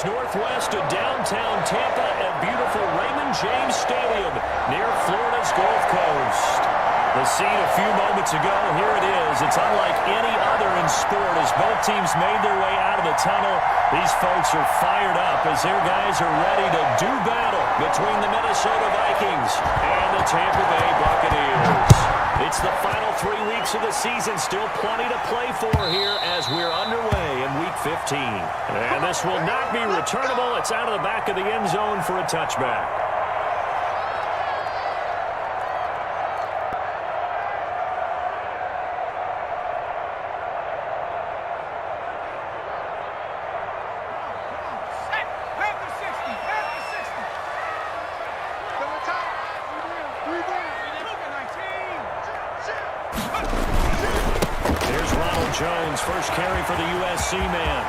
miles northwest of downtown Tampa at beautiful Raymond James Stadium near Florida's Gulf Coast. The scene a few moments ago, here it is. It's unlike any other in sport as both teams made their way out of the tunnel. These folks are fired up as their guys are ready to do battle between the Minnesota Vikings and the Tampa Bay Buccaneers. It's the final 3 weeks of the season, still plenty to play for here as we're underway in Week 15. And this will not be returnable. It's out of the back of the end zone for a touchback. Jones, first carry for the USC man.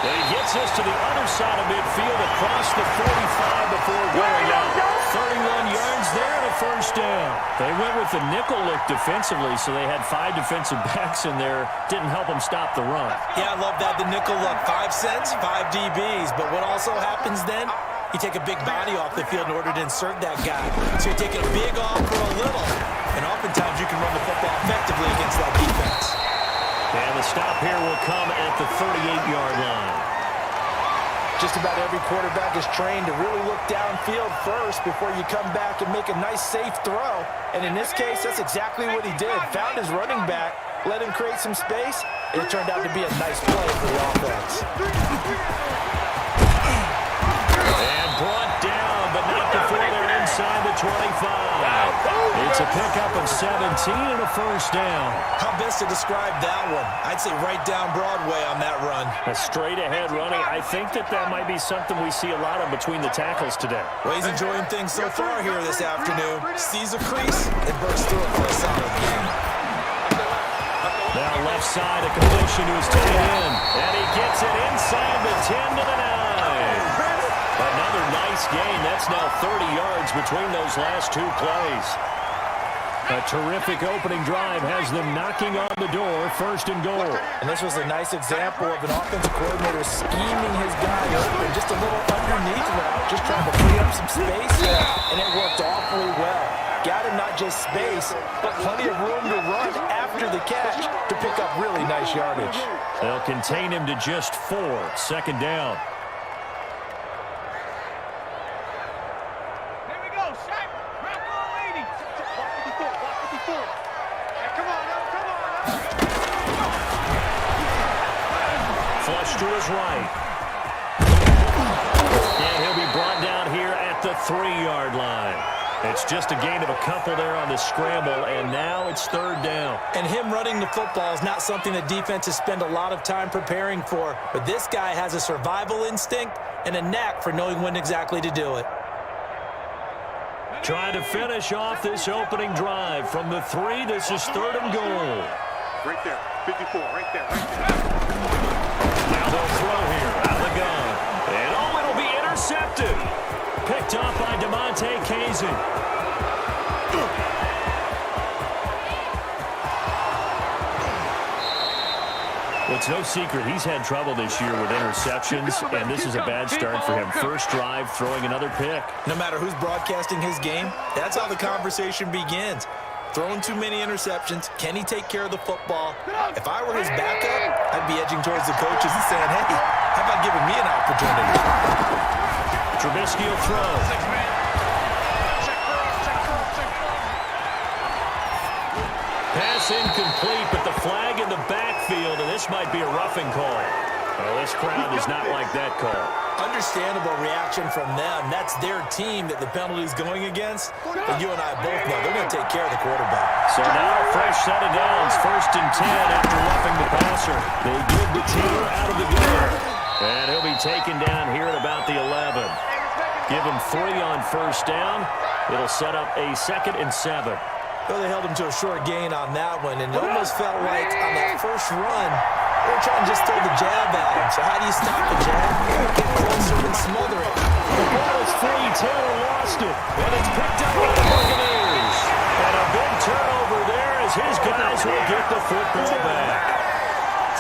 And he gets us to the other side of midfield across the 45 before going out. 31 yards there and a first down. They went with the nickel look defensively, so they had 5 defensive backs in there. Didn't help them stop the run. Yeah, I love that, the nickel look. 5 cents, 5 DBs. But what also happens then, you take a big body off the field in order to insert that guy. So you're taking a big off for a little. And oftentimes you can run the football effectively against that defense. And the stop here will come at the 38-yard line. Just about every quarterback is trained to really look downfield first before you come back and make a nice, safe throw. And in this case, that's exactly what he did. Found his running back, let him create some space, and it turned out to be a nice play for the offense. And brought down, but not before they're inside the 25. It's a pickup of 17 and a first down. How best to describe that one? I'd say right down Broadway on that run. A straight-ahead running. I think that might be something we see a lot of between the tackles today. Well, he's enjoying things so far here this afternoon. Sees a crease and bursts through it for a solid game. Now left side, a completion to his tight end. And he gets it inside the 10 to the 9. Another nice gain. That's now 30 yards between those last 2 plays. A terrific opening drive has them knocking on the door, first and goal. And this was a nice example of an offensive coordinator scheming his guy open, just a little underneath route, just trying to free up some space, and it worked awfully well. Got him not just space, but plenty of room to run after the catch to pick up really nice yardage. They'll contain him to just 4, second down. To his right. And he'll be brought down here at the 3-yard line. It's just a gain of a couple there on the scramble, and now it's third down. And him running the football is not something that defenses spend a lot of time preparing for, but this guy has a survival instinct and a knack for knowing when exactly to do it. Trying to finish off this opening drive from the 3. This is third and goal. Right there, 54, right there, right there. Now they'll throw here out of the gun. And it'll be intercepted. Picked off by DeMonte Kazin. Well, it's no secret he's had trouble this year with interceptions, and this is a bad start for him. First drive, throwing another pick. No matter who's broadcasting his game, that's how the conversation begins. Throwing too many interceptions. Can he take care of the football? If I were his backup, I'd be edging towards the coaches and saying, hey, how about giving me an opportunity? Trubisky will throw. Pass incomplete, but the flag in the backfield, and this might be a roughing call. Well, this crowd does not like that call. Understandable reaction from them. That's their team that the penalty's going against. But you and I both know they're going to take care of the quarterback. So now a fresh set of downs. First and 10 after roughing the passer. They give the team out of the game. And he'll be taken down here at about the 11. Give him 3 on first down. It'll set up a 2nd and 7. Well, they held him to a short gain on that one, and it almost felt like on that first run, they were trying to just throw the jab at him. So how do you stop the jab? Get closer and smother it. The ball is free. Taylor lost it, and it's picked up by the Buccaneers. And a big turnover there as his guys will get the football back.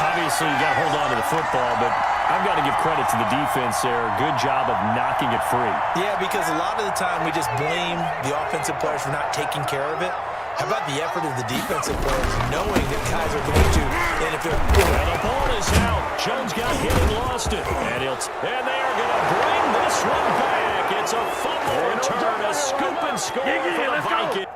Obviously, you got to hold on to the football, but I've got to give credit to the defense there. Good job of knocking it free. Yeah, because a lot of the time we just blame the offensive players for not taking care of it. How about the effort of the defensive players knowing that guys are going to, and if they're... And the ball is out. Jones got hit and lost it. And they are going to bring this one back. It's a fumble return, a scoop and score for the Vikings.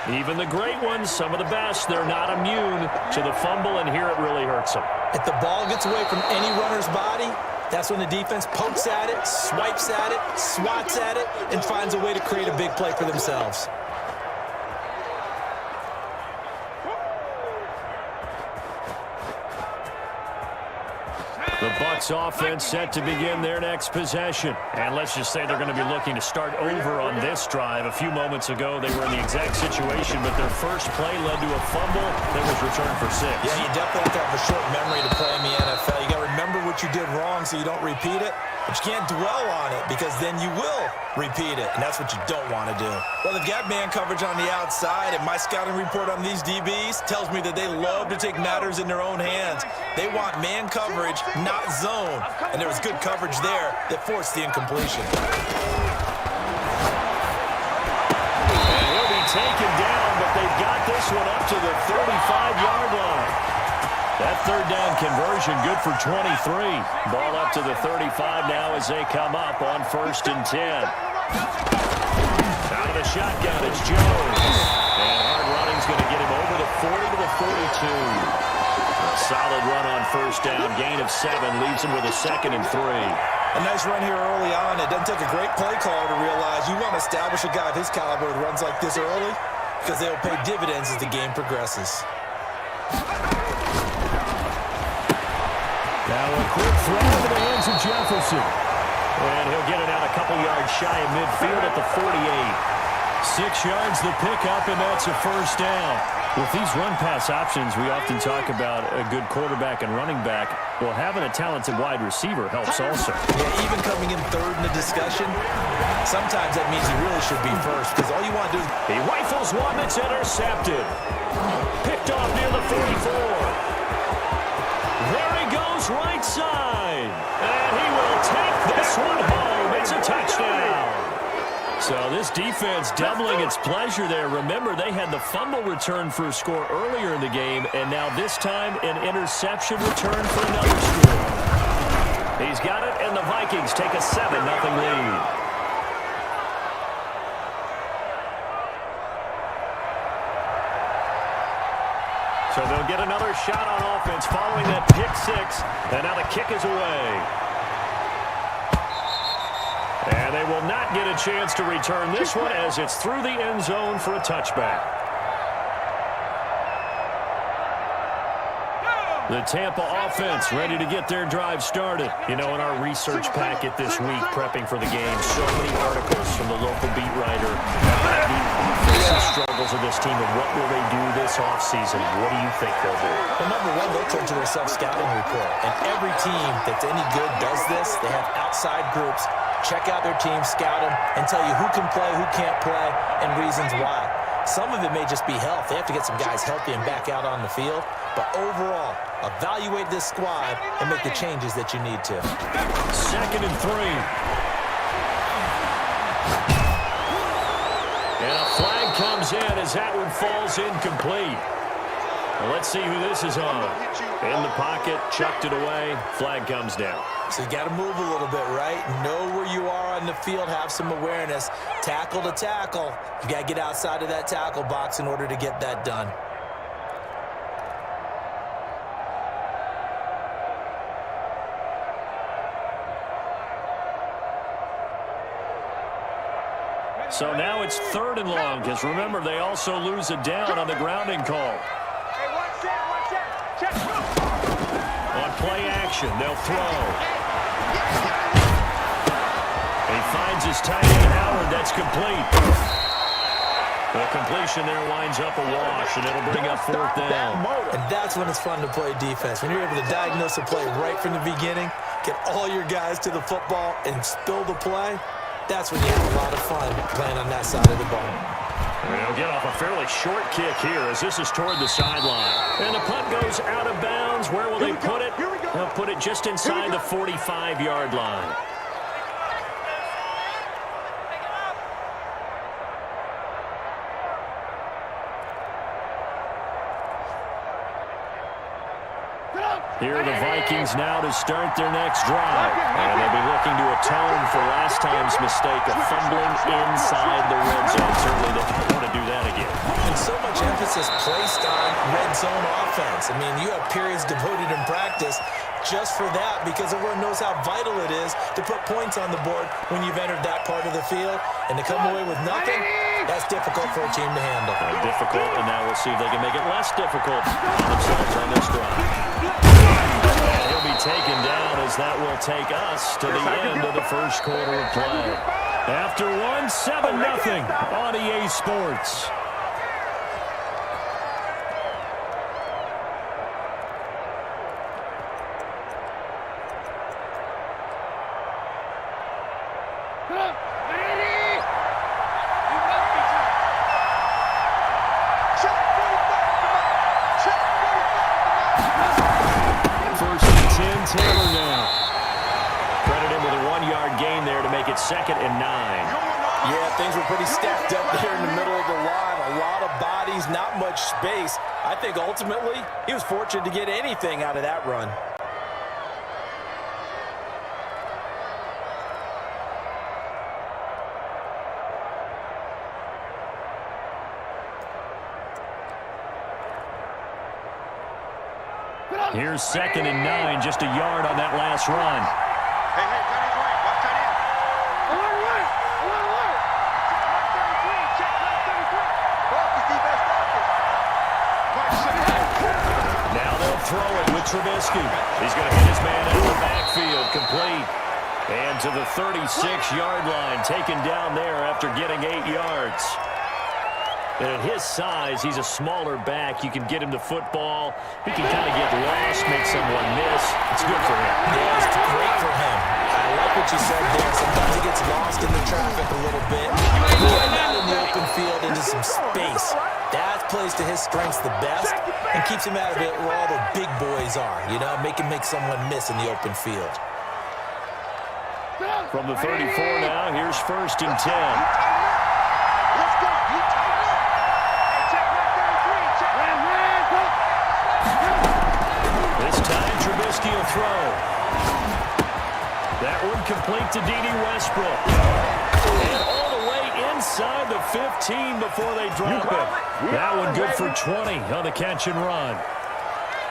Even the great ones, some of the best, they're not immune to the fumble, and here it really hurts them. If the ball gets away from any runner's body, that's when the defense pokes at it, swipes at it, swats at it, and finds a way to create a big play for themselves. The Bucs offense set to begin their next possession. And let's just say they're going to be looking to start over on this drive. A few moments ago, they were in the exact situation, but their first play led to a fumble that was returned for 6. Yeah, you definitely have to have a short memory to play in the NFL. You got to remember what you did wrong so you don't repeat it. But you can't dwell on it because then you will repeat it, and that's what you don't want to do. Well, they've got man coverage on the outside, and my scouting report on these DBs tells me that they love to take matters in their own hands. They want man coverage, not zone, and there was good coverage there that forced the incompletion. And he'll be taken down, but they've got this one up to the 35-yard line. That third down conversion good for 23. Ball up to the 35 now as they come up on 1st and 10. Out of the shotgun, it's Jones. And hard running's going to get him over the 40 to the 42. A solid run on 1st down. Gain of 7 leaves him with a 2nd and 3. A nice run here early on. It doesn't take a great play caller to realize you want to establish a guy of his caliber with runs like this early because they will pay dividends as the game progresses. Now a quick throw into the hands of Jefferson. And he'll get it out a couple yards shy of midfield at the 48. 6 yards the pickup, and that's a 1st down. With these run-pass options, we often talk about a good quarterback and running back. Well, having a talented wide receiver helps also. Yeah, even coming in 3rd in the discussion, sometimes that means he really should be 1st because all you want to do is... He rifles one that's intercepted. Picked off near the 44. There he goes, right side. And he will take this one home. It's a touchdown. So this defense doubling its pleasure there. Remember, they had the fumble return for a score earlier in the game, and now this time an interception return for another score. He's got it, and the Vikings take a 7-0 lead. So they'll get another shot on offense following that pick 6. And now the kick is away. And they will not get a chance to return this one as it's through the end zone for a touchback. The Tampa offense ready to get their drive started. You know, in our research packet this week, prepping for the game, so many articles from the local beat writer about the offensive struggles of this team and what will they do this offseason. What do you think they'll do? Well, number one, they'll turn to their self-scouting report. And every team that's any good does this. They have outside groups. Check out their team, scout them, and tell you who can play, who can't play, and reasons why. Some of it may just be health. They have to get some guys healthy and back out on the field. But overall, evaluate this squad and make the changes that you need to. 2nd and 3. And a flag comes in as that one falls incomplete. Well, let's see who this is on. In the pocket, chucked it away, flag comes down. So you got to move a little bit, right? Know where you are on the field, have some awareness. Tackle to tackle. You got to get outside of that tackle box in order to get that done. So now it's 3rd and long, because remember, they also lose a down on the grounding call. On play action, they'll throw. He finds his tight end, Howard. That's complete. The completion there winds up a wash, and it'll bring up 4th down. And that's when it's fun to play defense. When you're able to diagnose a play right from the beginning, get all your guys to the football, and spill the play, that's when you have a lot of fun playing on that side of the ball. They'll get off a fairly short kick here as this is toward the sideline. And the punt goes out of bounds. Where will they put it? They'll put it just inside the 45-yard line. Here are the Vikings now to start their next drive. And they'll be looking to atone for last time's mistake of fumbling inside the red zone. Certainly they don't want to do that again. And so much emphasis placed on red zone offense. I mean, you have periods devoted in practice just for that because everyone knows how vital it is to put points on the board when you've entered that part of the field. And to come away with nothing, that's difficult for a team to handle. Difficult, and now we'll see if they can make it less difficult on themselves on this drive. And he'll be taken down as that will take us to the end of the first quarter of play. After 7-0 on EA Sports. Taylor now. Credit him with a 1-yard gain there to make it 2nd and 9. Yeah, things were pretty stacked up there in the middle of the line. A lot of bodies, not much space. I think ultimately he was fortunate to get anything out of that run. Here's 2nd and 9, just a yard on that last run. Hey, tight end's right. Watch tight end. Alert, alert. Alert, alert. Check left 33. Focus, defense, focus. Now they'll throw it with Trubisky. He's going to hit his man into the backfield, complete. And to the 36-yard line, taken down there after getting 8 yards. And at his size, he's a smaller back. You can get him the football. He can kind of get lost, make someone miss. It's good for him. Yeah, it's great for him. I like what you said there. Sometimes he gets lost in the traffic a little bit. Going out in the open field into some space. That plays to his strengths the best and keeps him out of it where all the big boys are. You know, make someone miss in the open field. From the 34 now, here's 1st and 10. Let's go. You tight end. Check left 33. Check This time, Trubisky will throw. That one complete to D.D. Westbrook. And all the way inside the 15 before they drop it. That one good for 20 on the catch and run.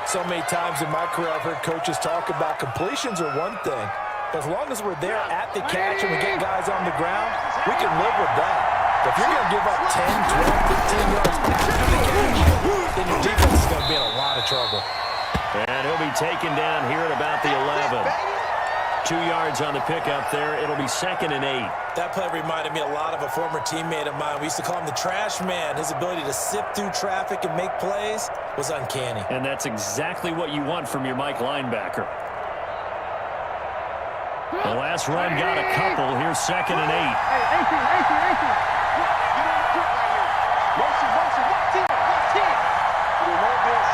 So many times in my career I've heard coaches talk about completions are one thing. As long as we're there at the catch and we get guys on the ground, we can live with that. But if you're going to give up 10, 12, 15 yards after the catch, then your defense is going to be in a lot of trouble. And he'll be taken down here at about the 11. 2 yards on the pickup there. It'll be 2nd and 8. That play reminded me a lot of a former teammate of mine. We used to call him the trash man. His ability to sift through traffic and make plays was uncanny. And that's exactly what you want from your Mike linebacker. The last run got a couple. Here's 2nd and 8. Hey, 18. Get on the foot right here. Motion. One team. You know this.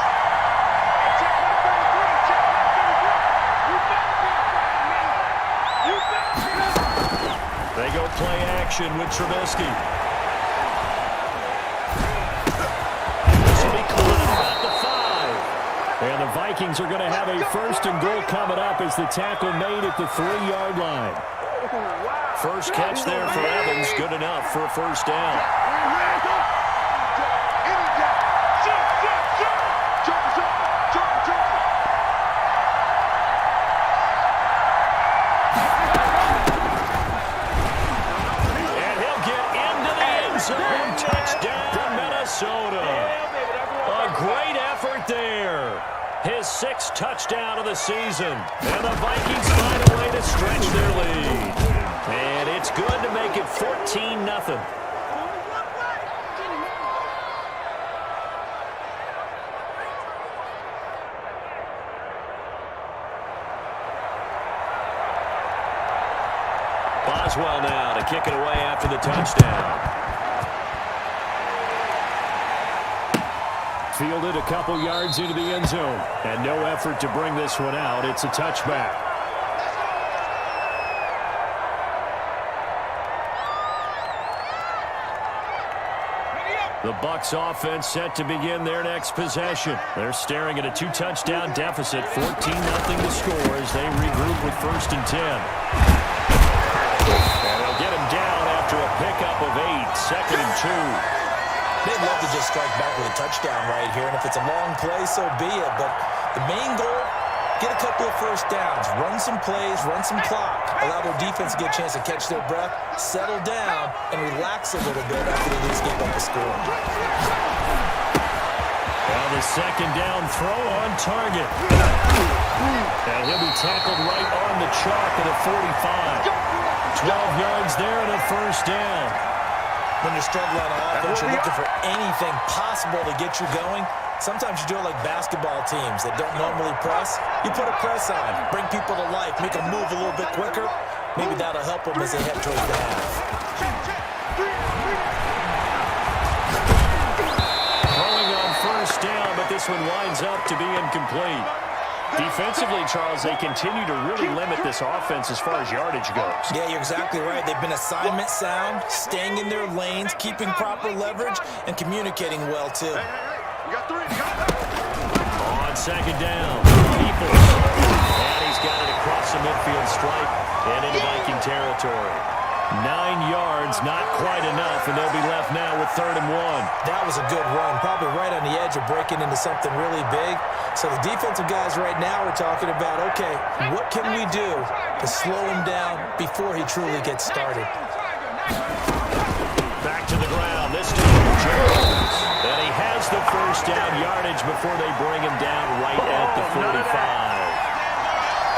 Hey, check left 33. Check left 33. You better be afraid, man. You better be afraid. They go play action with Trubisky. This will be caught at the 5. And the Vikings are going to have a 1st and goal coming up as the tackle made at the 3-yard line. First catch there for Evans. Good enough for a 1st down. And he'll get into the end zone. Touchdown, Minnesota. A great effort there. His 6th touchdown of the season. And the Vikings find a way to stretch their lead. And it's good to make it 14-0. Boswell now to kick it away after the touchdown. Fielded a couple yards into the end zone. And no effort to bring this one out. It's a touchback. The Bucs offense set to begin their next possession. They're staring at a 2-touchdown deficit, 14-0 to score as they regroup with 1st and 10. And they'll get him down after a pickup of 8, 2nd and 2. They'd love to just strike back with a touchdown right here, and if it's a long play, so be it. But the main goal, get a couple of first downs, run some plays, run some clock, allow their defense to get a chance to catch their breath, settle down, and relax a little bit after they lose game up the score. Now the 2nd down throw on target. And he'll be tackled right on the chalk at a 45. 12 yards there and a 1st down. When you're struggling on offense, you're looking for anything possible to get you going. Sometimes you do it like basketball teams that don't normally press. You put a press on, bring people to life, make them move a little bit quicker. Maybe that'll help them as they head towards the half. Throwing on 1st down, but this one winds up to be incomplete. Defensively, Charles, they continue to really limit this offense as far as yardage goes. Yeah, you're exactly right. They've been assignment sound, staying in their lanes, keeping proper leverage, and communicating well, too. You got 3. On 2nd down, People. And he's got it across the midfield stripe and into Viking territory. 9 yards, not quite enough, and they'll be left now with 3rd and 1. That was a good run, probably right on the edge of breaking into something really big. So the defensive guys right now are talking about, okay, what can we do to slow him down before he truly gets started? Back to the ground, this time Jones. And he has the 1st down yardage before they bring him down right at the 45.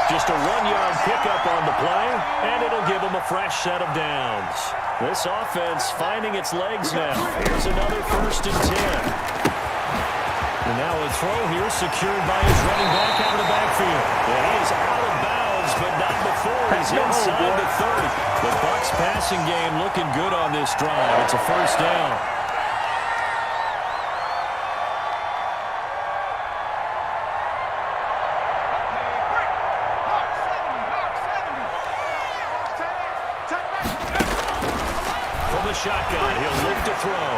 Just a 1-yard pickup on the play, and it'll give them a fresh set of downs. This offense finding its legs now. Here's another 1st and 10. And now a throw here secured by his running back out of the backfield. And he is out of bounds, but not before he's inside the 30. The Bucs passing game looking good on this drive. It's a 1st down. Shotgun, he'll look to throw.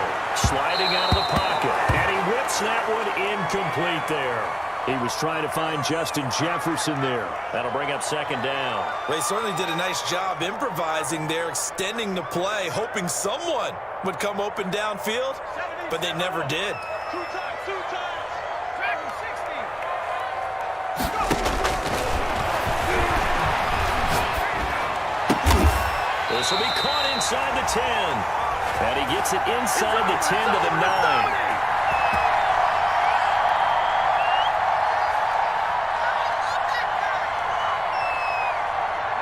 Sliding out of the pocket. And he whips that one incomplete there. He was trying to find Justin Jefferson there. That'll bring up 2nd down. They certainly did a nice job improvising there, extending the play, hoping someone would come open downfield, but they never did. 2 times. Track him 60. This will be caught inside the 10. And he gets it inside the 10 to the 9.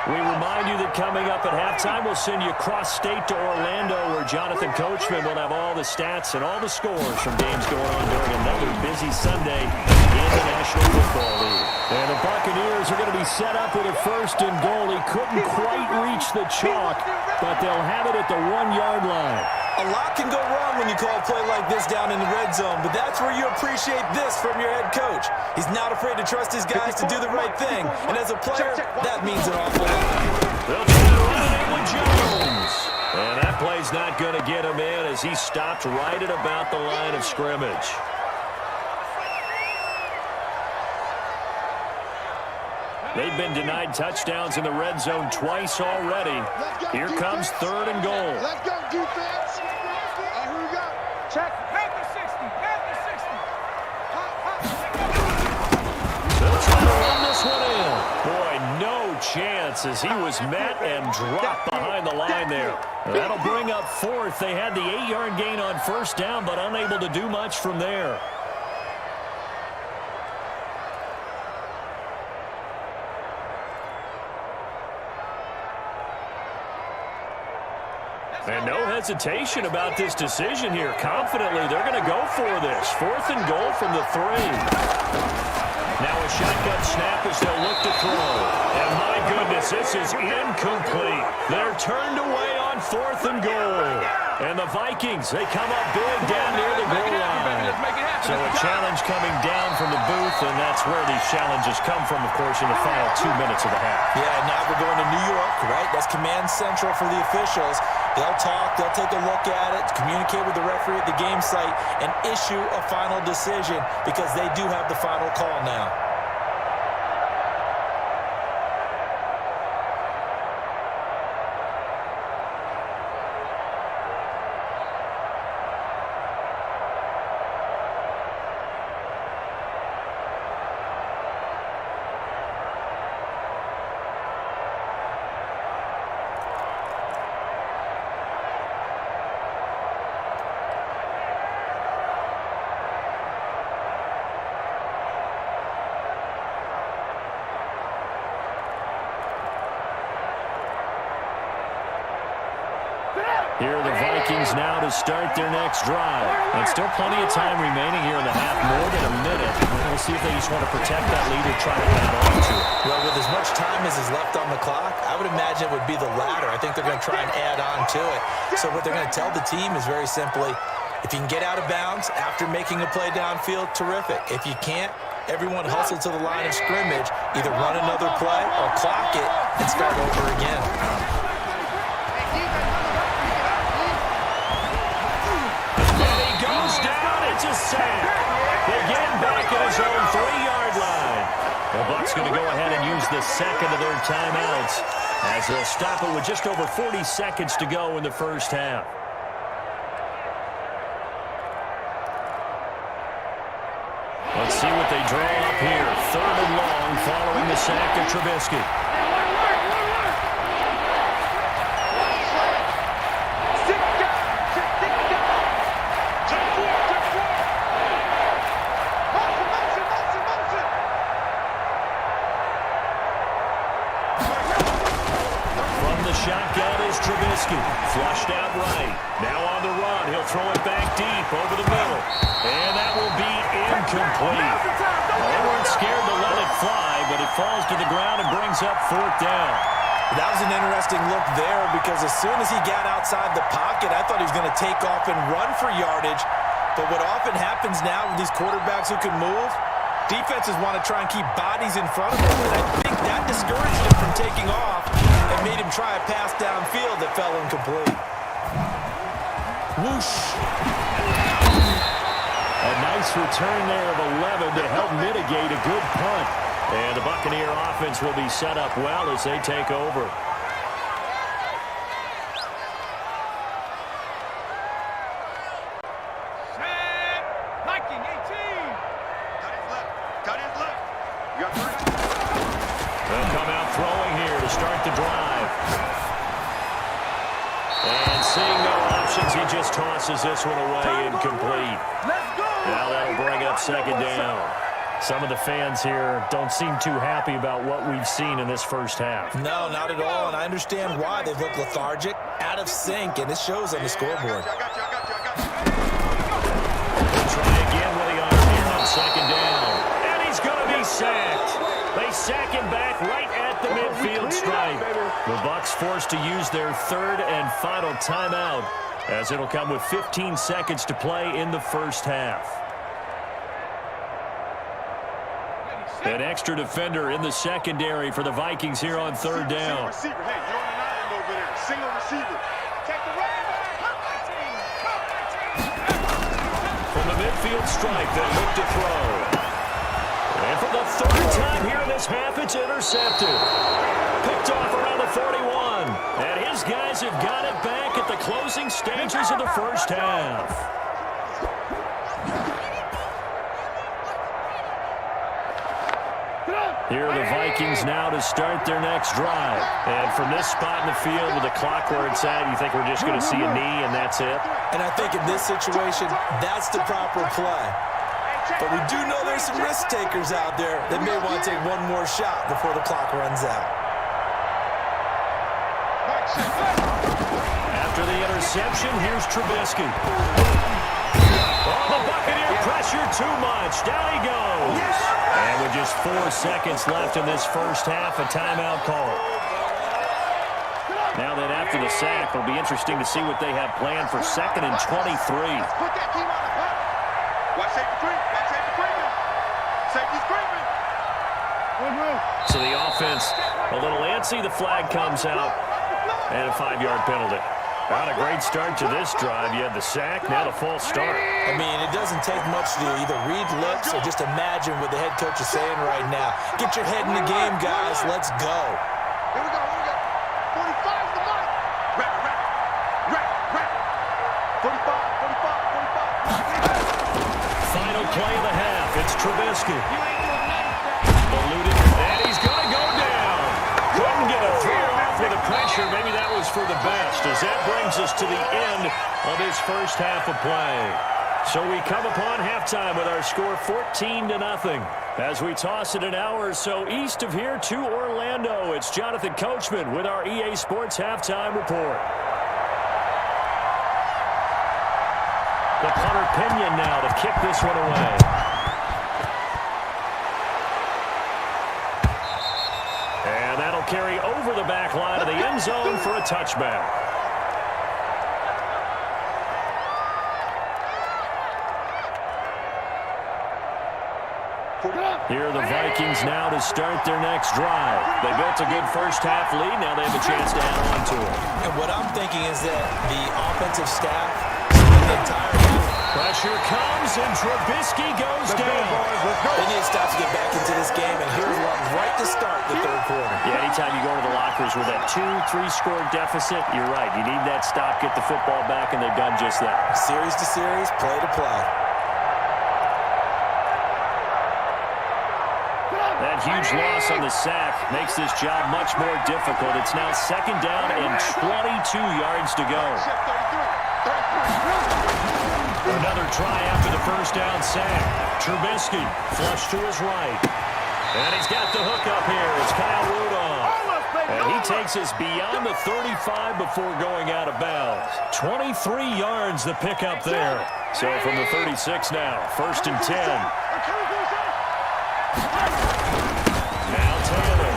We remind you that coming up at halftime, we'll send you cross-state to Orlando, where Jonathan Coachman will have all the stats and all the scores from games going on during another busy Sunday in the National Football League. And the Buccaneers are going to be set up with a 1st and goal. He couldn't quite reach the chalk, but they'll have it at the 1-yard line. A lot can go wrong when you call a play like this down in the red zone, but that's where you appreciate this from your head coach. He's not afraid to trust his guys to do the right thing, and as a player, that means an awful lot. They'll try to run it in with Jones. And that play's not going to get him in as he stopped right at about the line of scrimmage. They've been denied touchdowns in the red zone twice already. Here comes 3rd and goal. Let's go, defense. Here we go. Check. Panther 60. They'll try to run this one in. Boy, no chance as he was met and dropped behind the line there. That'll bring up 4th. They had the 8-yard gain on 1st down, but unable to do much from there. And no hesitation about this decision here. Confidently, they're going to go for this. 4th and goal from the 3. Now a shotgun snap as they'll look to throw. And my goodness, as this is incomplete. They're turned away on 4th and goal. And the Vikings, they come up big down near the goal line. So a challenge coming down from the booth, and that's where these challenges come from, of course, in the final 2 minutes of the half. Yeah, now we're going to New York, right? That's command central for the officials. They'll talk, they'll take a look at it, communicate with the referee at the game site, and issue a final decision because they do have the final call now. Here are the Vikings now to start their next drive. And still plenty of time remaining here in the half, more than a minute. We'll see if they just want to protect that lead or try to add on to it. Well, with as much time as is left on the clock, I would imagine it would be the latter. I think they're going to try and add on to it. So what they're going to tell the team is very simply, if you can get out of bounds after making a play downfield, terrific. If you can't, everyone hustle to the line of scrimmage, either run another play or clock it and start over again. It's a sack. Again back at his own 3-yard line. The Bucs going to go ahead and use the second of their timeouts as they'll stop it with just over 40 seconds to go in the first half. Let's see what they draw up here. 3rd and long following the sack of Trubisky. Shotgun is Trubisky. Flushed out right. Now on the run. He'll throw it back deep over the middle. And that will be incomplete. Well, they weren't scared to let it fly, but it falls to the ground and brings up 4th down. That was an interesting look there because as soon as he got outside the pocket, I thought he was going to take off and run for yardage. But what often happens now with these quarterbacks who can move, defenses want to try and keep bodies in front of them. And I think that discouraged him from taking off and made him try a pass downfield that fell incomplete. Whoosh. A nice return there of 11 to help mitigate a good punt. And the Buccaneer offense will be set up well as they take over. Viking 18. Cut his left. You got 3. They'll come out throwing here to start the drive. And seeing no options, he just tosses this one away, incomplete. Now that'll bring up 2nd down. Some of the fans here don't seem too happy about what we've seen in this first half. No, not at all, and I understand why. They've looked lethargic, out of sync, and it shows on the scoreboard. They'll try again with the arm here on 2nd down. And he's going to be sacked. They sack him back right at the midfield stripe. The Bucs forced to use their 3rd and final timeout as it'll come with 15 seconds to play in the first half. An extra defender in the secondary for the Vikings here on 3rd down. Receiver. Hey, you're on an island over there. Single receiver. Take the right. From the midfield stripe, they look to throw. And for the 3rd time here in this half, it's intercepted. Picked off around the 41. And his guys have got it back at the closing stages of the first half. Here are the Vikings now to start their next drive. And from this spot in the field with the clock where it's at, you think we're just going to see a knee and that's it? And I think in this situation, that's the proper play. But we do know there's some risk takers out there that may want to take one more shot before the clock runs out. After the interception, here's Trubisky. Oh, the Buccaneer pressure too much. Down he goes. And with just 4 seconds left in this first half, a timeout call. Now then, after the sack, it'll be interesting to see what they have planned for 2nd and 23. Put that team on the clock. Watch safety creep. Watch safety creeping. Safety's creeping. So the offense a little antsy. The flag comes out, and a 5-yard penalty. Not a great start to this drive. You had the sack, now the false start. I mean, it doesn't take much to either read lips or just imagine what the head coach is saying right now. Get your head in the game, guys. Let's go. Here we go. 45 is the mark. Rack. 45. Final play of the half. It's Trubisky. Eluded, and he's going to go down. Couldn't get a throw off with the pressure. Maybe that was for the best, as that brings us to the end of this first half of play. So we come upon halftime with our score 14-0. As we toss it an hour or so east of here to Orlando, it's Jonathan Coachman with our EA Sports Halftime Report. The punter Pinion now to kick this one away. And that'll carry over the back line of the end zone for a touchback. Here are the Vikings now to start their next drive. They built a good first half lead. Now they have a chance to add on to it. And what I'm thinking is that the offensive staff, the entire half, Pressure comes, and Trubisky goes down. they need to stop to get back into this game, and here's one right to start the third quarter. Yeah, anytime you go to the lockers with that 2-3 score deficit, you're right. You need that stop, get the football back, and they've done just that. Series to series, play to play. That huge loss on the sack makes this job much more difficult. It's now 2nd down and 22 yards to go. Another try after the first down sack. Trubisky flush to his right. And he's got the hook up here. It's Kyle Rudolph. And he takes us beyond the 35 before going out of bounds. 23 yards the pickup there. So from the 36 now, 1st and 10. Now Taylor.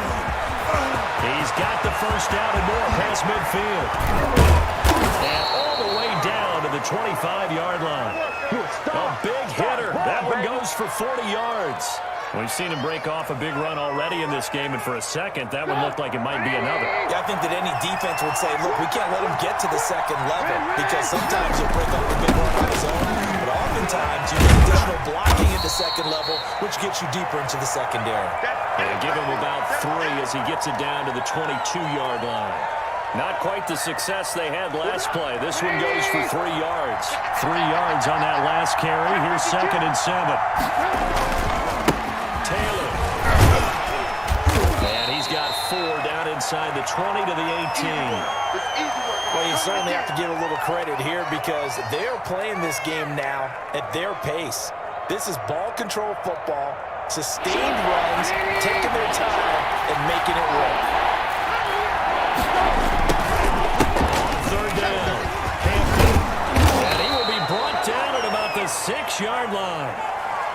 He's got the first down and more past midfield. And all the way down to the 25-yard line. A big hitter. That one goes for 40 yards. We've seen him break off a big run already in this game, and for a second, that one looked like it might be another. Yeah, I think that any defense would say, look, we can't let him get to the second level because sometimes he'll break off a big run on his own, but oftentimes you need additional blocking at the second level, which gets you deeper into the secondary. And give him about 3 as he gets it down to the 22-yard line. Not quite the success they had last play. This one goes for 3 yards. 3 yards on that last carry. Here's 2nd and 7. Taylor. And he's got 4 down inside the 20 to the 18. Well, you certainly have to give a little credit here because they're playing this game now at their pace. This is ball control football, sustained runs, taking their time, and making it work. 3rd down. Hampton. And he will be brought down at about the 6-yard line.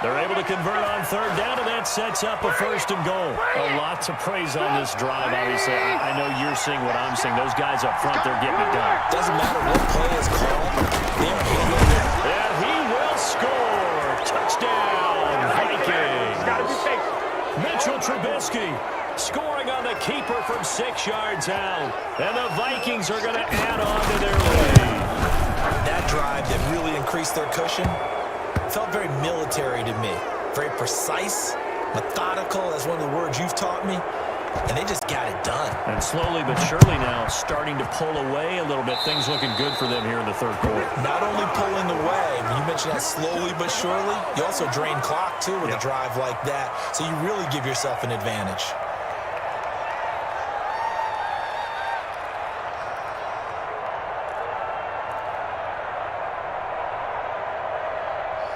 They're able to convert on 3rd down, and that sets up a 1st and goal. A lot to praise on this drive, obviously. I know you're seeing what I'm seeing. Those guys up front, they're getting it done. Doesn't matter what play is called. They're handling it. And he will score. Touchdown, Vikings. Mitchell Trubisky scoring on the keeper from 6 yards out. And the Vikings are going to add on to their lead. That drive that really increased their cushion felt very military to me. Very precise, methodical. That's one of the words you've taught me. And they just got it done. And slowly but surely now starting to pull away a little bit. Things looking good for them here in the 3rd quarter. Not only pulling away, when you mentioned that slowly but surely, you also drain clock, too, with a drive like that. So you really give yourself an advantage.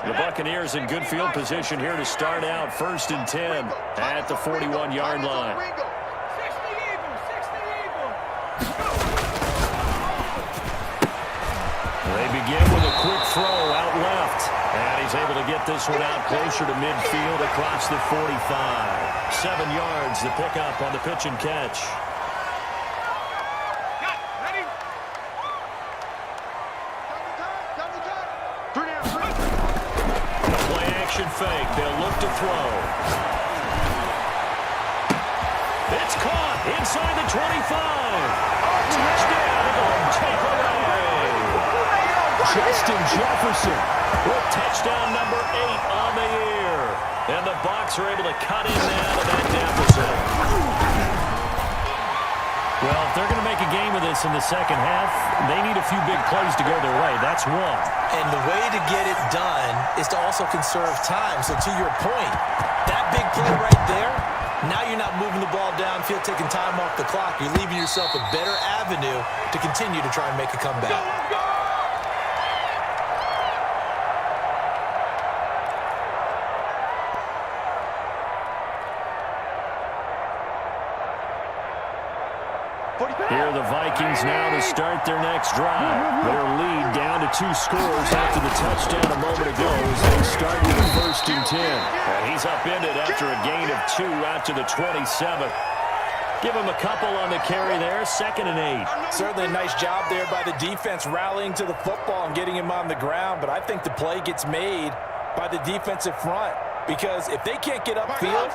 The Buccaneers in good field position here to start out 1st and 10 at the 41-yard line. They begin with a quick throw out left. And he's able to get this one out closer to midfield across the 45. 7 yards, the pickup on the pitch and catch. fake. They'll look to throw. It's caught inside the 25. Touchdown, Tampa Bay. Justin Jefferson with touchdown number 8 on the year. And the Bucs are able to cut in now to that deficit. Well, if they're going to make a game of this in the second half, they need a few big plays to go their way. That's one. And the way to get it done is to also conserve time. So to your point, that big play right there, now you're not moving the ball downfield, taking time off the clock. You're leaving yourself a better avenue to continue to try and make a comeback. Here are the Vikings now to start their next drive. Their lead down to 2 scores after the touchdown a moment ago as they start with a 1st and 10. And he's upended after a gain of 2 out to the 27th. Give him a couple on the carry there, 2nd and 8. Certainly a nice job there by the defense rallying to the football and getting him on the ground, but I think the play gets made by the defensive front because if they can't get upfield,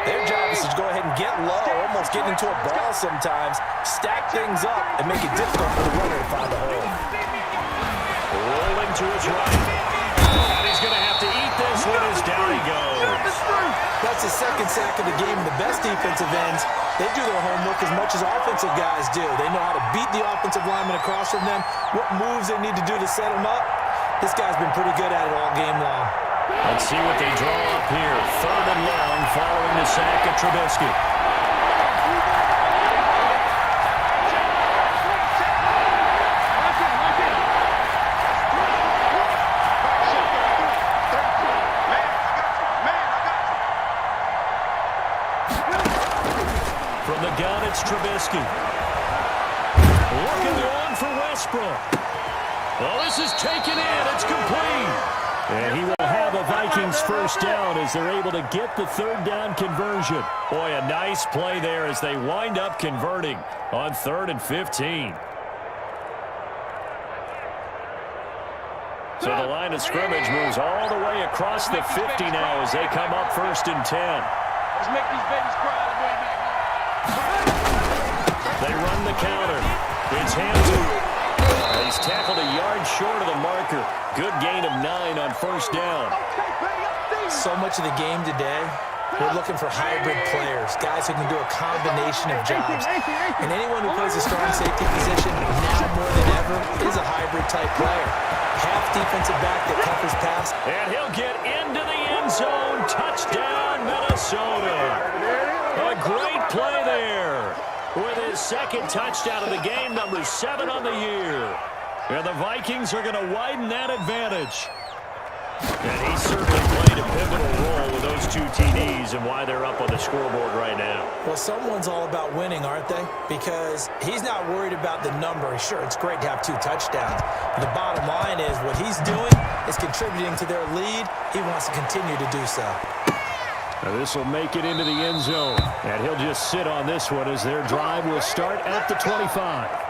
their job is to go ahead and get low, almost get into a ball sometimes, stack things up, and make it difficult for the runner to find a hole. Rolling to his right. And he's going to have to eat this one as down he goes. That's the 2nd sack of the game. The best defensive ends, they do their homework as much as offensive guys do. They know how to beat the offensive lineman across from them, what moves they need to do to set them up. This guy's been pretty good at it all game long. Let's see what they draw up here. 3rd and long following the sack of Trubisky. From the gun, it's Trubisky. Looking on for Westbrook. Well, this is taken in. It's complete. And he will have a Vikings 1st down as they're able to get the 3rd down conversion. Boy, a nice play there as they wind up converting on 3rd and 15. So the line of scrimmage moves all the way across the 50 now as they come up 1st and 10. Let's make these babies cry all the way back home. They run the counter. It's Hampton. He's tackled a yard short of the marker. Good gain of 9 on 1st down. So much of the game today, we're looking for hybrid players, guys who can do a combination of jobs. And anyone who plays a strong safety position now more than ever is a hybrid type player. Half defensive back that covers pass. And he'll get into the end zone. Touchdown, Minnesota. A great play there with his 2nd touchdown of the game, number 7 on the year. And the Vikings are going to widen that advantage. And he certainly played a pivotal role with those 2 TDs and why they're up on the scoreboard right now. Well, someone's all about winning, aren't they? Because he's not worried about the number. Sure, it's great to have 2 touchdowns. But the bottom line is what he's doing is contributing to their lead. He wants to continue to do so. Now this will make it into the end zone. And he'll just sit on this one as their drive will start at the 25.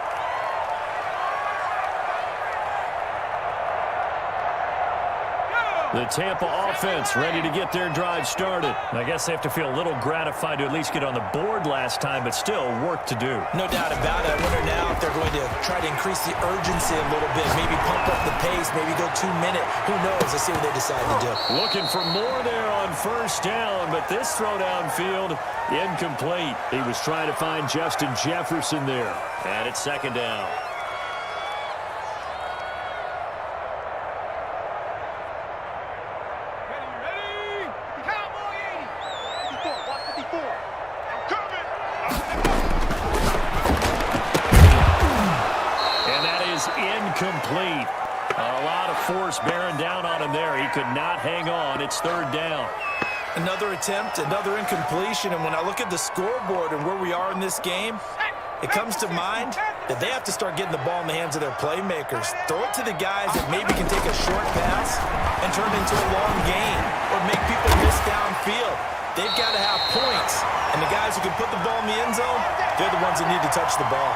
The Tampa offense ready to get their drive started. I guess they have to feel a little gratified to at least get on the board last time, but still work to do. No doubt about it. I wonder now if they're going to try to increase the urgency a little bit, maybe pump up the pace, maybe go 2-minute. Who knows? Let's see what they decide to do. Looking for more there on 1st down, but this throw downfield, incomplete. He was trying to find Justin Jefferson there. And it's 2nd down. Incomplete. A lot of force bearing down on him there. He could not hang on. It's 3rd down. Another attempt, another incompletion, and when I look at the scoreboard and where we are in this game, it comes to mind that they have to start getting the ball in the hands of their playmakers. Throw it to the guys that maybe can take a short pass and turn it into a long gain or make people miss downfield. They've got to have points, and the guys who can put the ball in the end zone, they're the ones that need to touch the ball.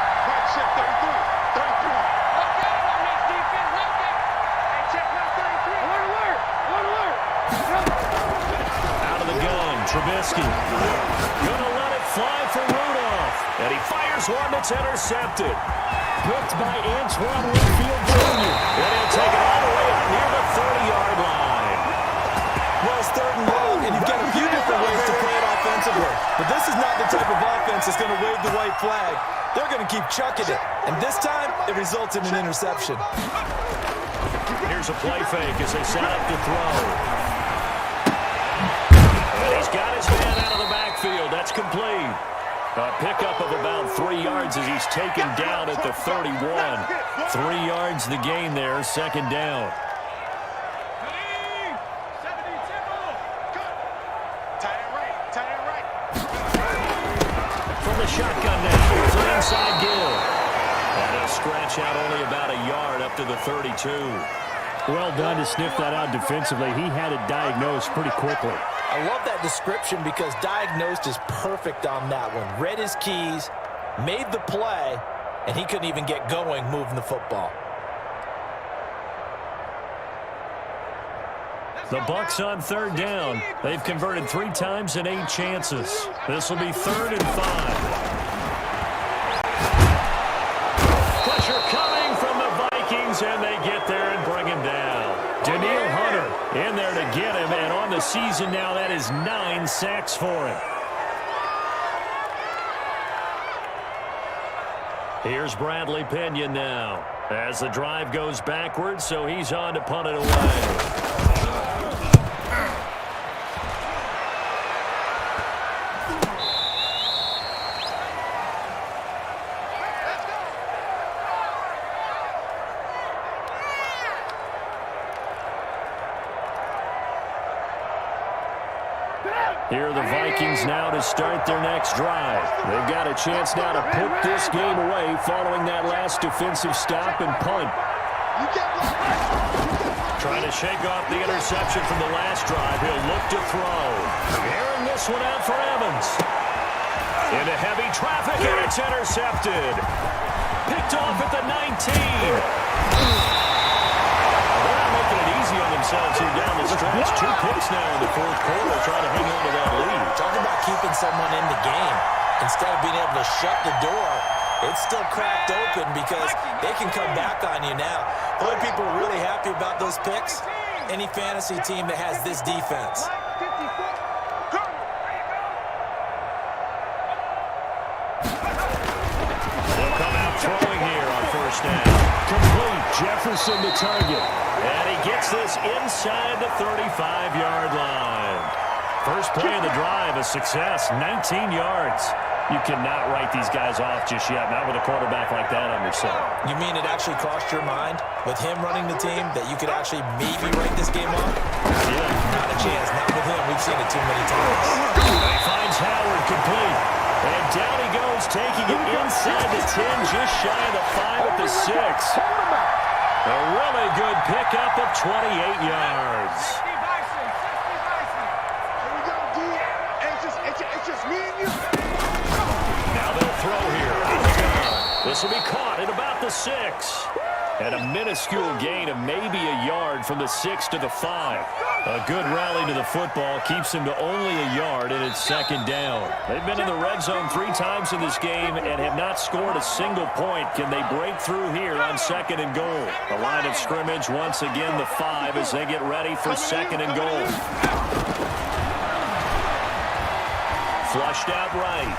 It's intercepted. Picked by Antoine Winfield Jr. And he'll take it all the way up near the 30-yard line. Well, it's 3rd and long, and you've got a few different ways to play it offensively. But this is not the type of offense that's going to wave the white flag. They're going to keep chucking it. And this time, it results in an interception. Here's a play fake as they set up to throw. And he's got his man out of the backfield. That's complete. A pickup of about 3 yards as he's taken down at the 31. 3 yards the gain there, 2nd down. From the shotgun now, here's an inside give. And he'll scratch out only about a yard up to the 32. Well done to sniff that out defensively. He had it diagnosed pretty quickly. I love that description because diagnosed is perfect on that one. Read his keys, made the play, and he couldn't even get going moving the football. The Bucs on 3rd down. They've converted 3 times in 8 chances. This will be 3rd and 5. Pressure coming from the Vikings, and they get there and bring him down. Danielle Hunter in there to get him, and on the season now, that is 9 sacks for him. Here's Bradley Pinion now as the drive goes backwards, so he's on to punt it away. Here are the Vikings now to start their next drive. They've got a chance now to put this game away following that last defensive stop and punt. Trying to shake off the interception from the last drive. He'll look to throw. Airing this one out for Evans. Into heavy traffic, and it's intercepted. Picked off at the 19. On themselves here down the stretch. 2 picks now in the 4th quarter trying to hang on to that lead. Talk about keeping someone in the game. Instead of being able to shut the door, it's still cracked open because they can come back on you now. The only people are really happy about those picks, any fantasy team that has this defense. They'll come out throwing here on 1st down. Complete. Jefferson to target. And he gets this inside the 35-yard line. First play of the drive, a success, 19 yards. You cannot write these guys off just yet, not with a quarterback like that on your side. You mean it actually crossed your mind with him running the team that you could actually maybe write this game off? Yeah. Not a chance. Not with him. We've seen it too many times. He finds Howard complete. And down he goes, taking it inside the 10, just shy of the 5 at the 6. A really good pickup of 28 yards. Now they'll throw here. This will be caught at about the 6. And a minuscule gain of maybe a yard from the 6 to the 5. A good rally to the football keeps him to only a yard, and it's 2nd down. They've been in the red zone 3 times in this game and have not scored a single point. Can they break through here on 2nd and goal? The line of scrimmage once again the 5 as they get ready for 2nd and goal. Flushed out right.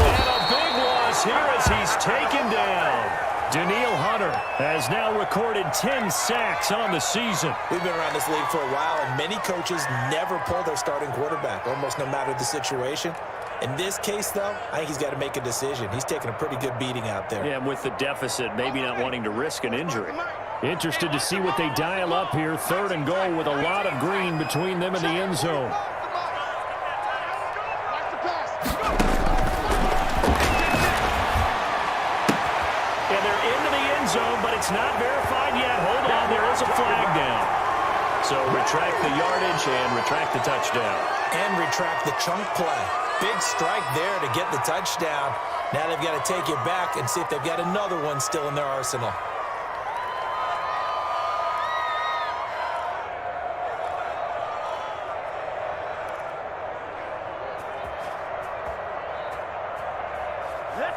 And a big loss here as he's taken down. Danielle Hunter has now recorded 10 sacks on the season. We've been around this league for a while, and many coaches never pull their starting quarterback, almost no matter the situation. In this case, though, I think he's got to make a decision. He's taking a pretty good beating out there. Yeah, with the deficit, maybe not wanting to risk an injury. Interested to see what they dial up here. 3rd and goal with a lot of green between them and the end zone. But it's not verified yet. Hold on, there is a flag down. So retract the yardage and retract the touchdown. And retract the chunk play. Big strike there to get the touchdown. Now they've got to take it back and see if they've got another one still in their arsenal. Let's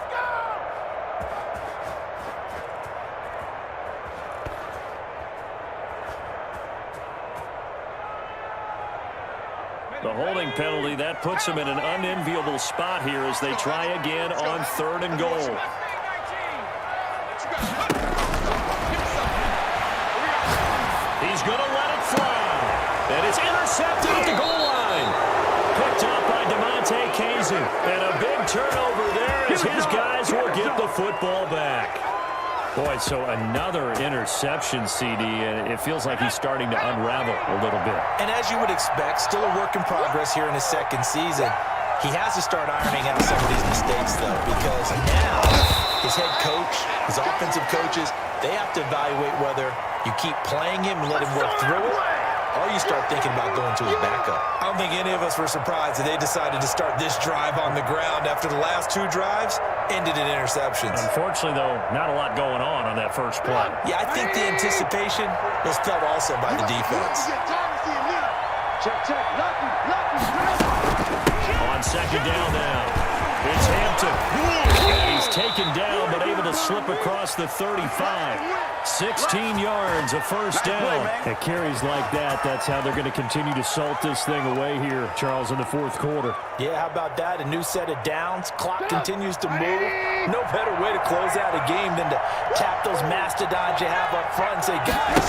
penalty. That puts them in an unenviable spot here as they try again on 3rd and goal. He's going to let it fly. And it's intercepted at the goal line. Picked up by DeMonte Kazin. And a big turnover there as his guys will get the football back. Boy, so another interception, CD, and it feels like he's starting to unravel a little bit. And as you would expect, still a work in progress here in his 2nd season. He has to start ironing out some of these mistakes, though, because now his head coach, his offensive coaches, they have to evaluate whether you keep playing him and let him work through it, or you start thinking about going to his backup. I don't think any of us were surprised that they decided to start this drive on the ground after the last 2 drives ended in interceptions. Unfortunately, though, not a lot going on that first play. Yeah, I think the anticipation was felt also by the defense. On 2nd down now, it's Hampton. And he's taken down, but able to slip across the 35. 16 yards, a first down. At carries like that, that's how they're going to continue to salt this thing away here, Charles, in the 4th quarter. Yeah, how about that? A new set of downs. Clock continues to move. No better way to close out a game than to tap those mastodons you have up front and say, guys,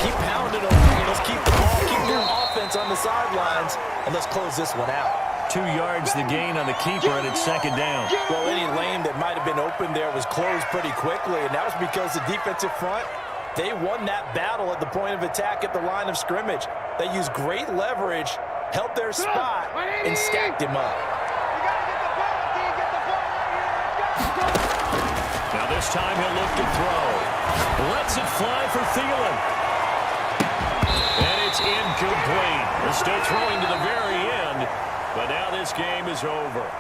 keep pounding them. Let's keep the ball, keep your offense on the sidelines, and let's close this one out. 2 yards the gain on the keeper, and it's 2nd down. Well, any lane that might have been open there was closed pretty quickly, and that was because the defensive front, they won that battle at the point of attack at the line of scrimmage. They used great leverage, held their spot, and stacked him up. Now this time he'll look to throw. Lets it fly for Thielen. And it's incomplete. They're still throwing to the very end. But now this game is over.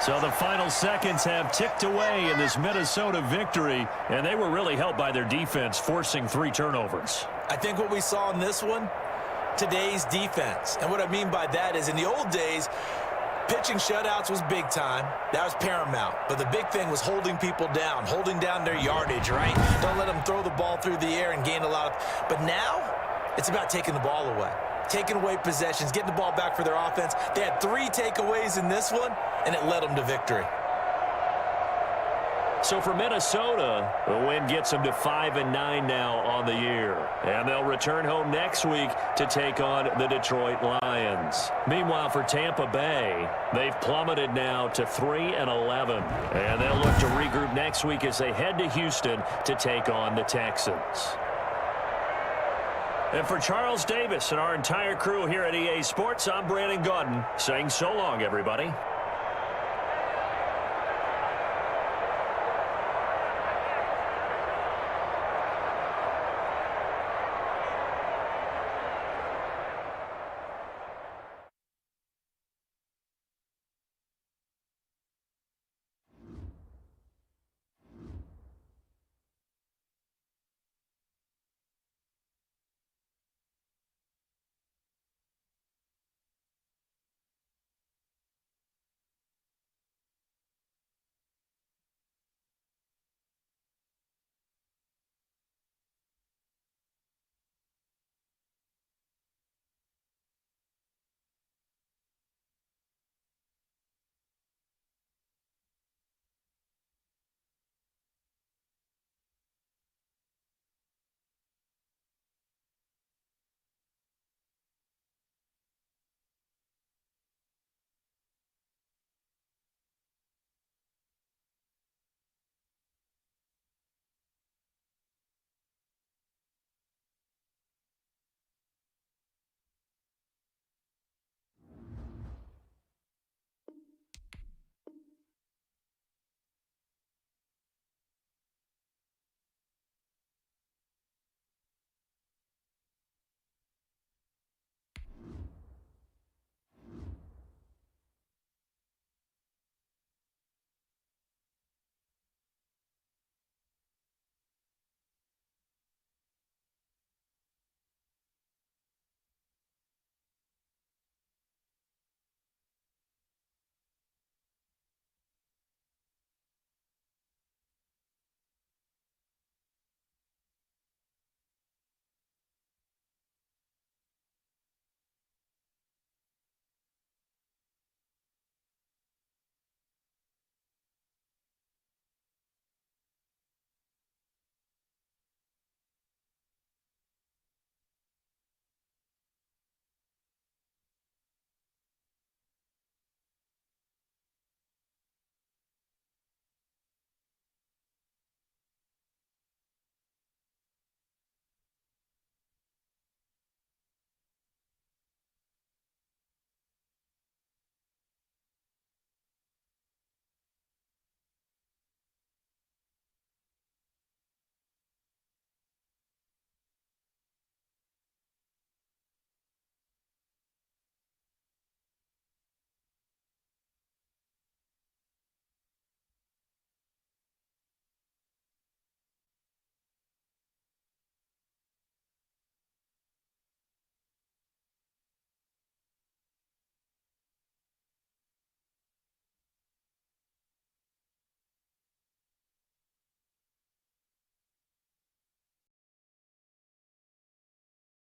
So the final seconds have ticked away in this Minnesota victory, and they were really helped by their defense, forcing 3 turnovers. I think what we saw in this one, today's defense. And what I mean by that is in the old days, pitching shutouts was big time. That was paramount. But the big thing was holding people down, holding down their yardage, right? Don't let them throw the ball through the air and gain a lot of... But now, it's about taking the ball away. Taking away possessions, getting the ball back for their offense. They had 3 takeaways in this one, and it led them to victory. So for Minnesota, the win gets them to 5-9 now on the year. And they'll return home next week to take on the Detroit Lions. Meanwhile, for Tampa Bay, they've plummeted now to 3-11. And they'll look to regroup next week as they head to Houston to take on the Texans. And for Charles Davis and our entire crew here at EA Sports, I'm Brandon Gaudin saying so long, everybody.